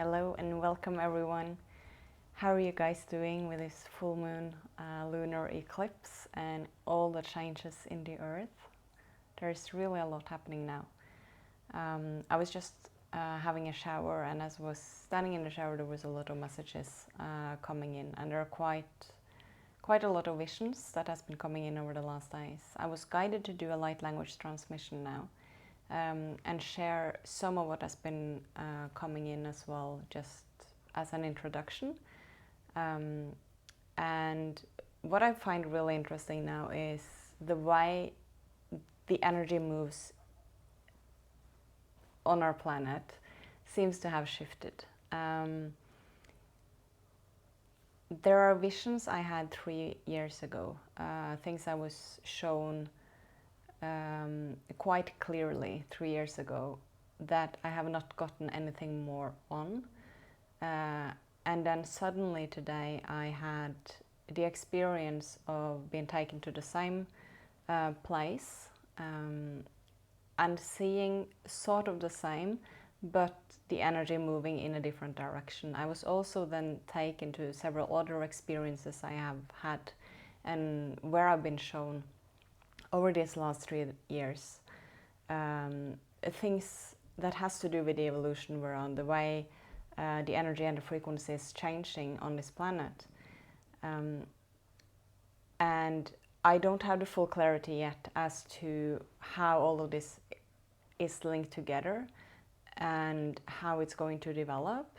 Hello and welcome everyone. How are you guys doing with this full moon lunar eclipse and all the changes in the earth? There's really a lot happening now. I was just having a shower, and as I was standing in the shower there was a lot of messages coming in, and there are quite a lot of visions that has been coming in over the last days. I was guided to do a light language transmission now. And share some of what has been coming in as well, just as an introduction. And what I find really interesting now is the way the energy moves on our planet seems to have shifted. There are visions I had 3 years ago, things I was shown quite clearly 3 years ago that I have not gotten anything more on. And then suddenly today I had the experience of being taken to the same place and seeing sort of the same, but the energy moving in a different direction. I was also then taken to several other experiences I have had and where I've been shown over these last 3 years, things that has to do with the evolution around the way the energy and the frequency is changing on this planet. And I don't have the full clarity yet as to how all of this is linked together and how it's going to develop.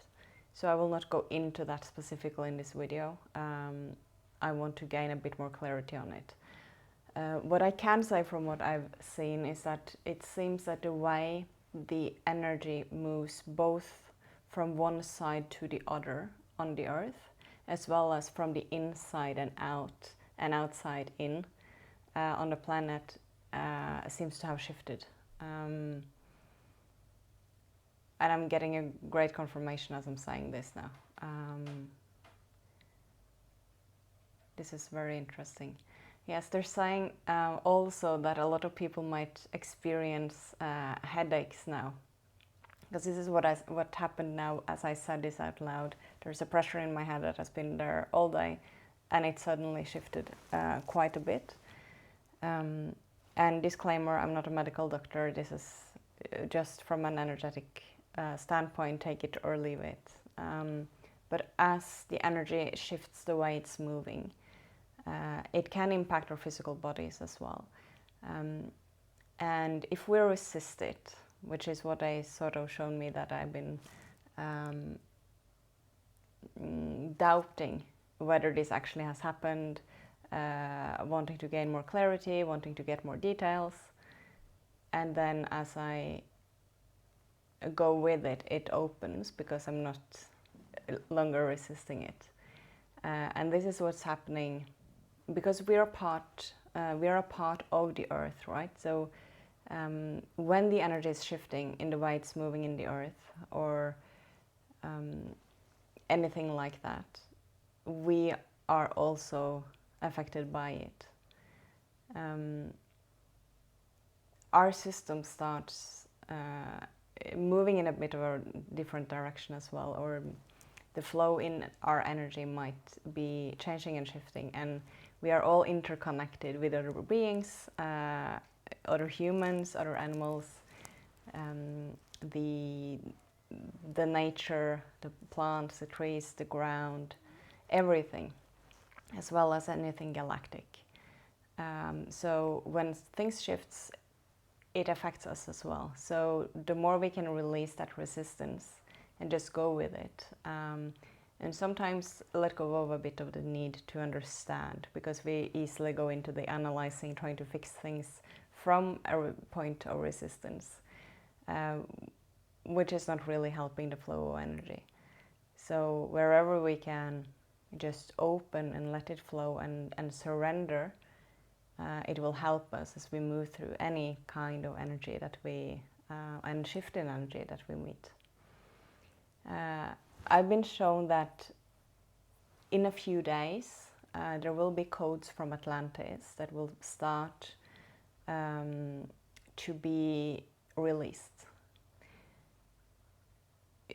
So I will not go into that specifically in this video. I want to gain a bit more clarity on it. What I can say from what I've seen is that it seems that the way the energy moves both from one side to the other on the earth, as well as from the inside and out and outside in on the planet, seems to have shifted. And I'm getting a great confirmation as I'm saying this now. This is very interesting. Yes, they're saying also that a lot of people might experience headaches now. Because this is what happened now as I said this out loud. There's a pressure in my head that has been there all day, and it suddenly shifted quite a bit. And disclaimer, I'm not a medical doctor. This is just from an energetic standpoint, take it or leave it. But as the energy shifts the way it's moving, it can impact our physical bodies as well. And if we resist it, which is what they sort of shown me that I've been doubting whether this actually has happened, wanting to gain more clarity, wanting to get more details. And then as I go with it, it opens because I'm not longer resisting it. And this is what's happening because we are a part of the earth, right? So when the energy is shifting in the way it's moving in the earth or anything like that, we are also affected by it. Our system starts moving in a bit of a different direction as well, or the flow in our energy might be changing and shifting, and we are all interconnected with other beings, other humans, other animals, the nature, the plants, the trees, the ground, everything, as well as anything galactic. So when things shifts, it affects us as well. So the more we can release that resistance and just go with it, and sometimes let go of a bit of the need to understand, because we easily go into the analyzing, trying to fix things from a point of resistance, which is not really helping the flow of energy. So wherever we can just open and let it flow and surrender, it will help us as we move through any kind of energy that we, and shift in energy that we meet. I've been shown that in a few days there will be codes from Atlantis that will start to be released.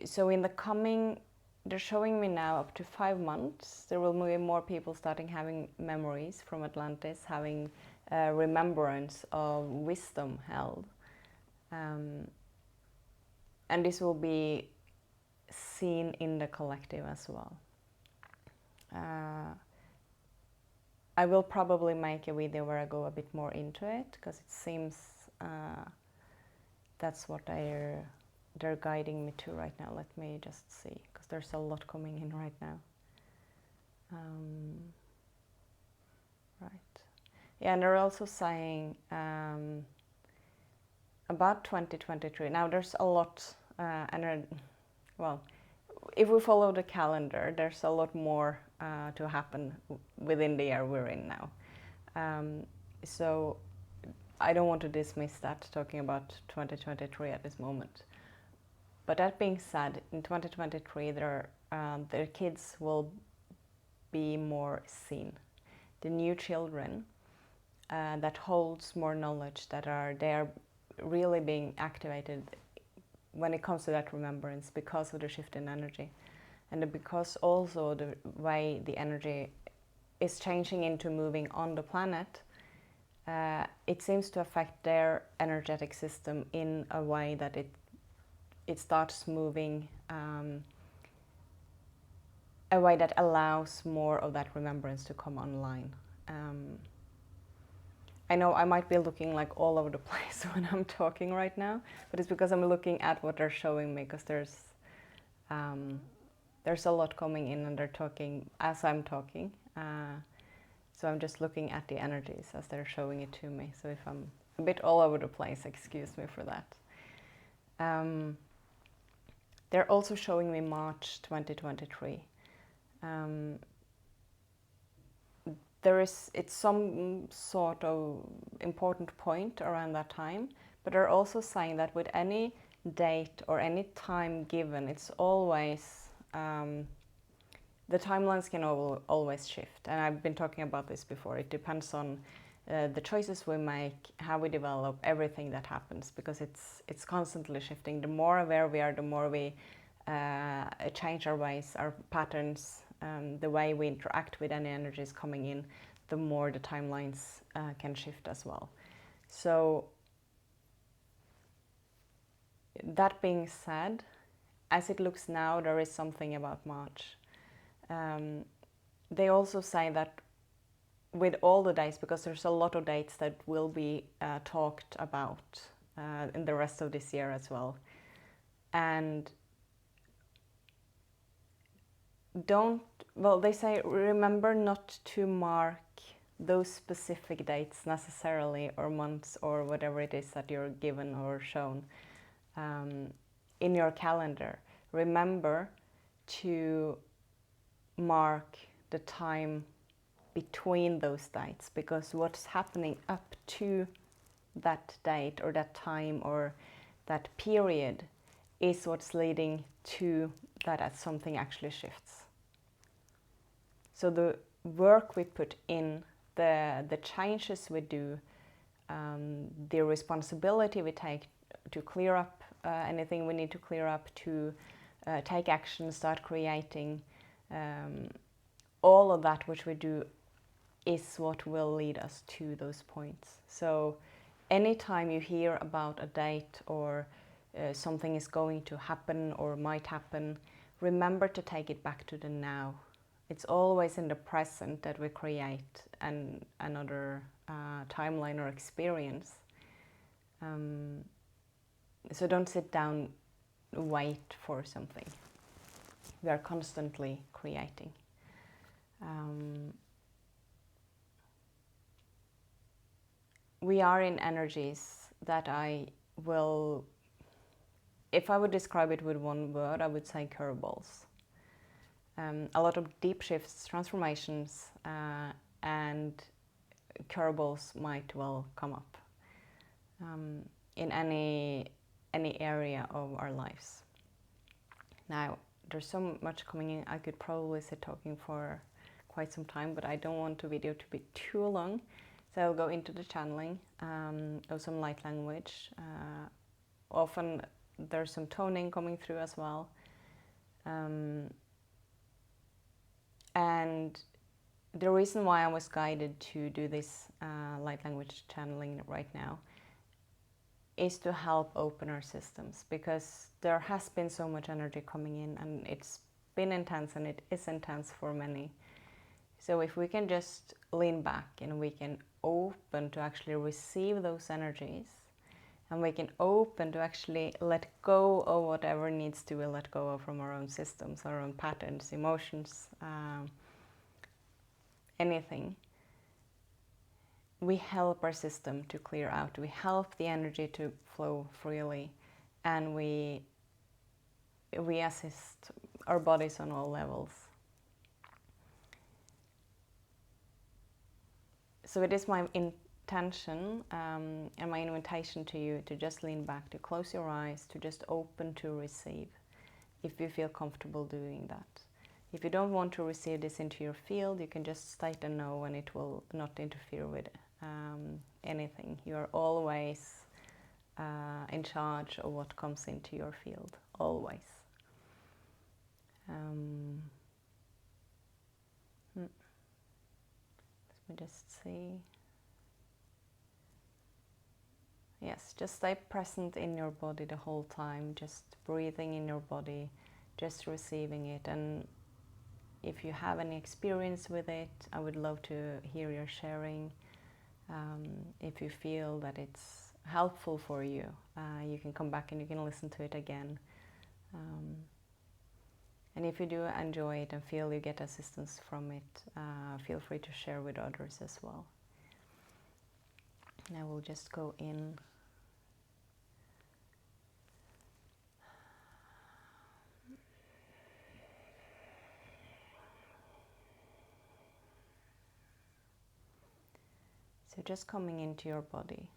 So in the coming, they're showing me now up to 5 months, there will be more people starting having memories from Atlantis, having remembrance of wisdom held. And this will be seen in the collective as well. I will probably make a video where I go a bit more into it, because it seems that's what they're guiding me to right now. Let me just see, because there's a lot coming in right now. Right. Yeah, and they're also saying about 2023. Now there's a lot, well, if we follow the calendar, there's a lot more to happen within the year we're in now. So I don't want to dismiss that, talking about 2023 at this moment. But that being said, in 2023, their kids will be more seen. The new children that holds more knowledge, they are really being activated when it comes to that remembrance, because of the shift in energy, and because also the way the energy is changing into moving on the planet. It seems to affect their energetic system in a way that it starts moving a way that allows more of that remembrance to come online. I know I might be looking like all over the place when I'm talking right now, but it's because I'm looking at what they're showing me, because there's a lot coming in and they're talking as I'm talking. So I'm just looking at the energies as they're showing it to me. So if I'm a bit all over the place, excuse me for that. They're also showing me March 2023. It's some sort of important point around that time, but they're also saying that with any date or any time given, it's always, the timelines can always shift. And I've been talking about this before. It depends on the choices we make, how we develop, everything that happens, because it's constantly shifting. The more aware we are, the more we change our ways, our patterns, the way we interact with any energies coming in, the more the timelines can shift as well. So that being said, as it looks now, there is something about March. They also say that with all the dates, because there's a lot of dates that will be talked about in the rest of this year as well. And they say remember not to mark those specific dates necessarily, or months, or whatever it is that you're given or shown in your calendar. Remember to mark the time between those dates, because what's happening up to that date or that time or that period is what's leading to that as something actually shifts. So the work we put in, the changes we do, the responsibility we take to clear up anything we need to clear up, to take action, start creating, all of that which we do is what will lead us to those points. So anytime you hear about a date or something is going to happen or might happen, remember to take it back to the now. It's always in the present that we create another timeline or experience. So don't sit down, wait for something. We are constantly creating. We are in energies that if I would describe it with one word, I would say curveballs. A lot of deep shifts, transformations, and curveballs might well come up in any area of our lives. Now, there's so much coming in. I could probably sit talking for quite some time, but I don't want the video to be too long. So I'll go into the channeling of some light language. Often there's some toning coming through as well. And the reason why I was guided to do this light language channeling right now is to help open our systems, because there has been so much energy coming in and it's been intense, and it is intense for many. So if we can just lean back and we can open to actually receive those energies, and we can open to actually let go of whatever needs to be let go of from our own systems, our own patterns, emotions, anything, we help our system to clear out. We help the energy to flow freely, and we assist our bodies on all levels. So it is my intention and my invitation to you to just lean back, to close your eyes, to just open to receive, if you feel comfortable doing that. If you don't want to receive this into your field, you can just state a no, and it will not interfere with anything. You are always in charge of what comes into your field, always. Let me just see. Yes, just stay present in your body the whole time, just breathing in your body, just receiving it. And if you have any experience with it, I would love to hear your sharing. If you feel that it's helpful for you, you can come back and you can listen to it again. And if you do enjoy it and feel you get assistance from it, feel free to share with others as well. And I will just go in. So just coming into your body,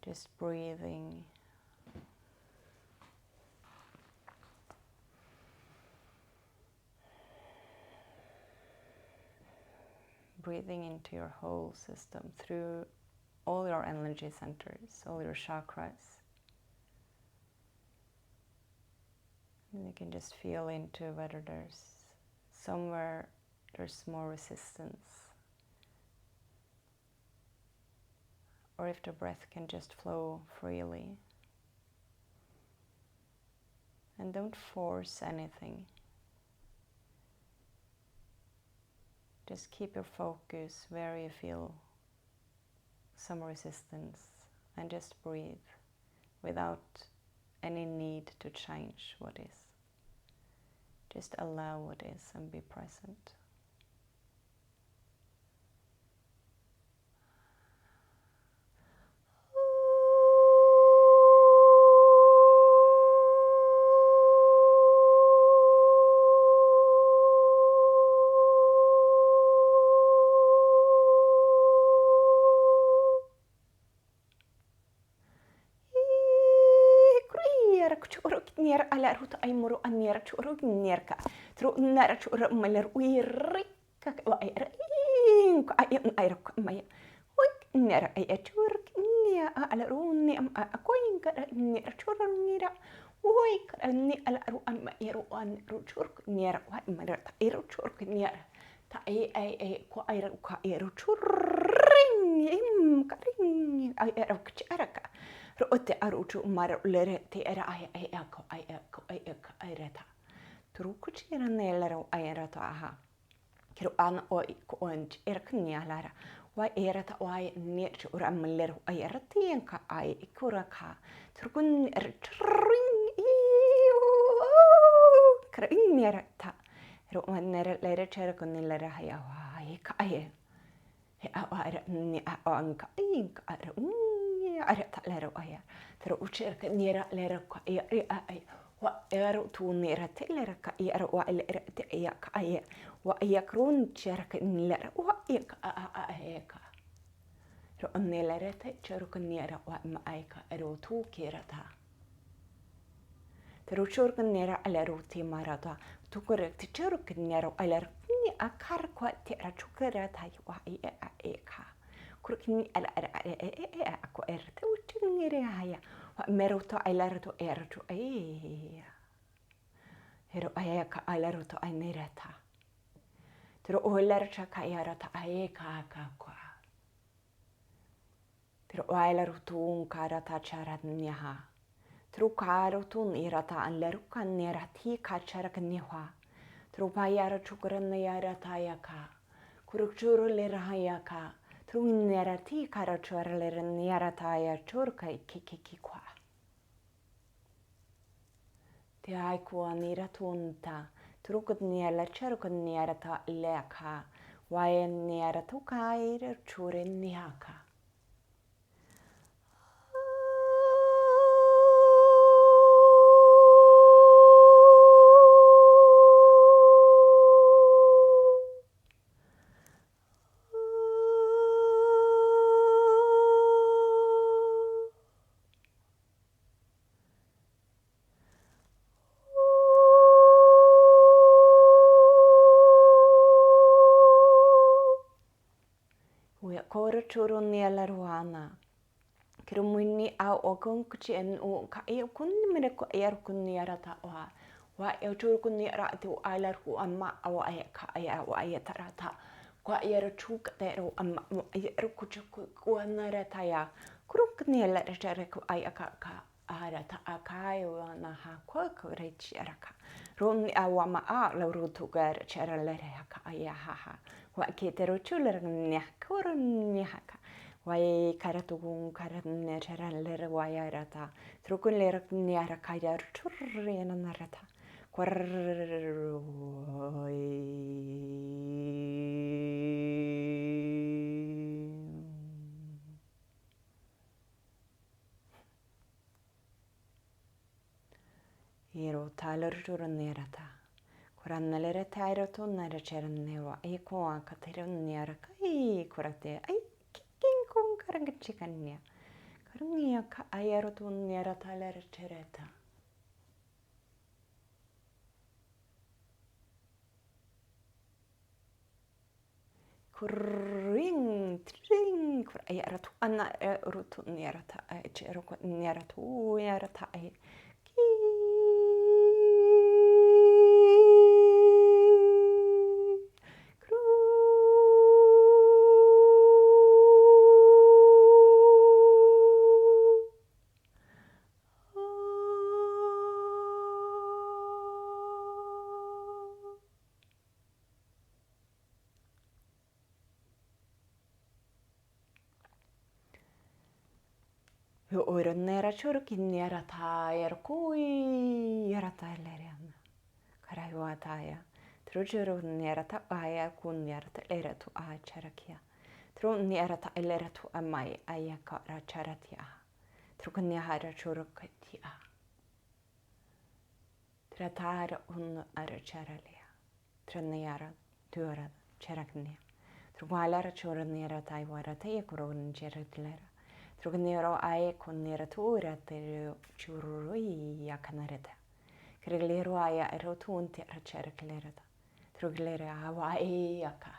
just breathing. Breathing into your whole system, through all your energy centers, all your chakras. And you can just feel into whether there's somewhere there's more resistance, or if the breath can just flow freely. And don't force anything. Just keep your focus where you feel some resistance, and just breathe without any need to change what is. Just allow what is and be present. Ner ala ruta ay muro aner churu nerka tru nara churu maler uirika wa ay rak may wik nera ay churk nia ala runi am akoin ka ner churu nira wik ni ala ru am yero an ru churk nera wa maler ta yero churk nera ta ay ko ay ru ka yero churring im karing ay rak charaka رؤتي أروج مر لرتي أرى أي رتا تروك شيرا نيلرو أي رتا أها كرو أنا أي كونج إركني على را واي رتا واي نيرش ورملرو أي رتين كا أي كوركا تركن رترين كرين رتا رو نر لرتشر كن لرا هيا واي كاي هي أرني أنك أي كأرو أرتا لرو أيا ترى وشرك نيرا لرك أي وأرو تو نيرا تلرك أي وألرت أي كأي وأيكرون شرك نيرا وأيك أيك رو نيرت شرك نيرا وما أيك أرو تو كيرتا ترى شرك نيرا على روتي مرتا تقرأ تشرك نيرا على ركني أكارك وترى شكرتها وأيك كركني على أكو أرت وتنيرها meruto aileruto eruto ai. Hero ayaka aileruto ainereta. Tero oilercha kayarata aeka kakwa. Tero ailerutuun karata charatnyaha. Tero karutun irata anlerukan nerati kacharaknyaha. Tero payara chukuran yarata yaka. Kurukchuru lerahayaka. Tero nerati karachura leranyarata ya churka kikikikwa. Te aikua nira tunta, trukut niela cherukut nierata leka, waen niera tukair churin niaka. Kora churun niela ruana. Kirumuni au okun kuchi en u ka e kun mire ko er kun niera ta wa e churun niera tu ailar ku amma awa e ka ya wa e tarata. Kwa er chuk tero amma er kuchu ku nara ta ya. Kuruk niela chere ku ai aka ka ara ta akai na ha ko rechi araka. Ron awa ma a la rutu gar chere le ka ya ha. Wa ketero chuler nya kurun nya ka. Wai karatugun karatne charan ler wayarata. Trukun ler nyara kayar churrena narata. Hero taler churun nerata. Kuranna lere tairo tunnare charan newa. Eko akatirun nyara kai kurate. Ai kung karangachikanya. Karungia ka ayarotun nyara taler chereta. Kuring, tring, kur ayaratu anna rutun nyara ta cheroko nyara tu nyara ta ki. Yo oiron nera churkin nyara ta kui nyara ta leriana. Karayua taya. Trujuru nyara ta aya kun nyara ta lera tu a charakia. Trun nyara ta lera tu amai ayaka ra charatia. Trukun nyara churukatia. Tratara un ara charalia. Tranyara tuara charaknia. Truwalara churun nyara ta iwara ta yakurun charaklera. Trugnero ai con nera tura te churui yakanareta. Kriglero aya erotunti racerclereta. Truglere awa yaka.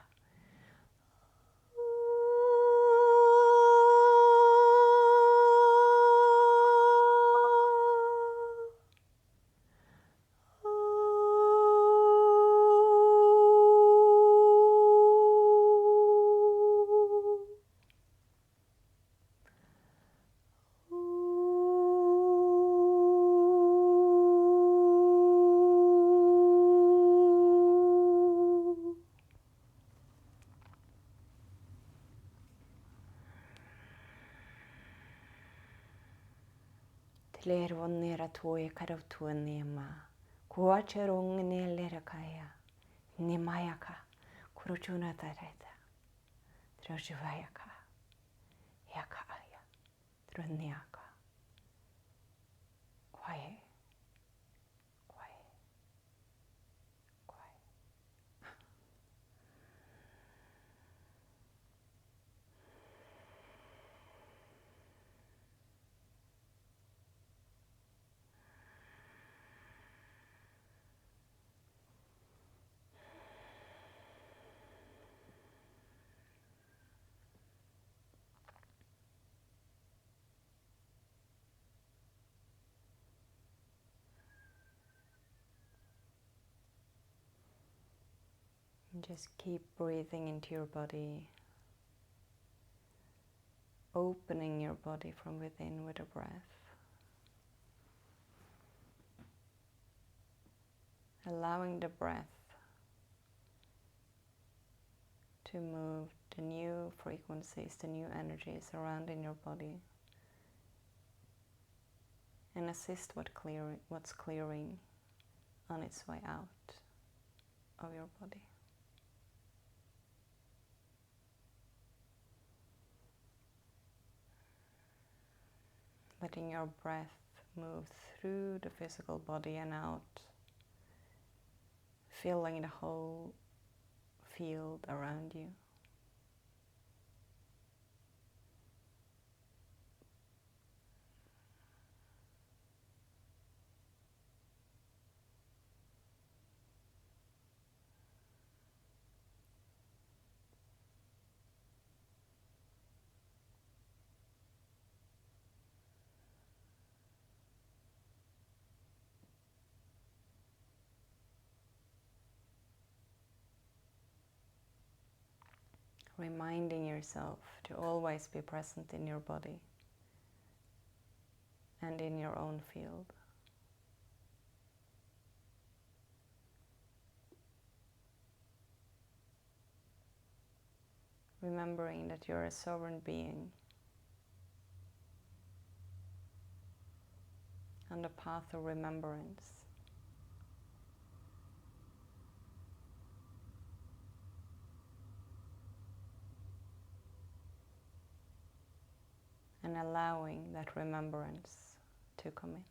Lero nera tue karautua nema. Kua cherong ne lera kaya. Nemayaka. Kuruchuna tareta. Trojuvayaka. Yaka aya. Tronyaka. Quiet. Quiet. Quiet. And just keep breathing into your body, opening your body from within with a breath. Allowing the breath to move the new frequencies, the new energies around in your body, and assist what's clearing on its way out of your body. Letting your breath move through the physical body and out, filling the whole field around you. Reminding yourself to always be present in your body and in your own field. Remembering that you're a sovereign being on the path of remembrance. And allowing that remembrance to come in.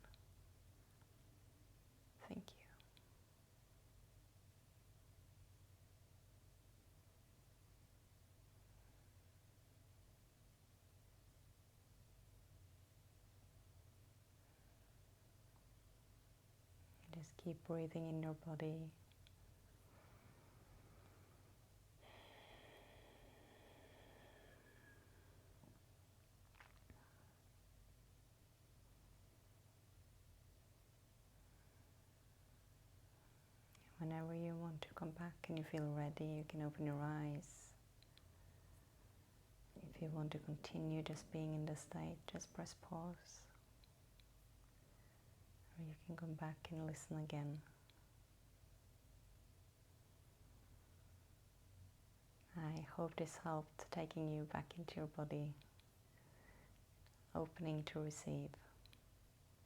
Thank you. Just keep breathing in your body. Whenever you want to come back and you feel ready, you can open your eyes. If you want to continue just being in this state, just press pause. Or you can come back and listen again. I hope this helped taking you back into your body, opening to receive,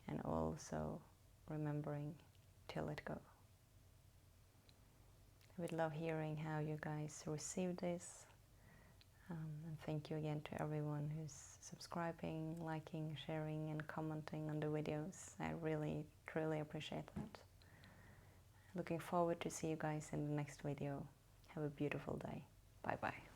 and also remembering to let go. I would love hearing how you guys received this. And thank you again to everyone who's subscribing, liking, sharing, and commenting on the videos. I really, truly appreciate that. Looking forward to see you guys in the next video. Have a beautiful day. Bye bye.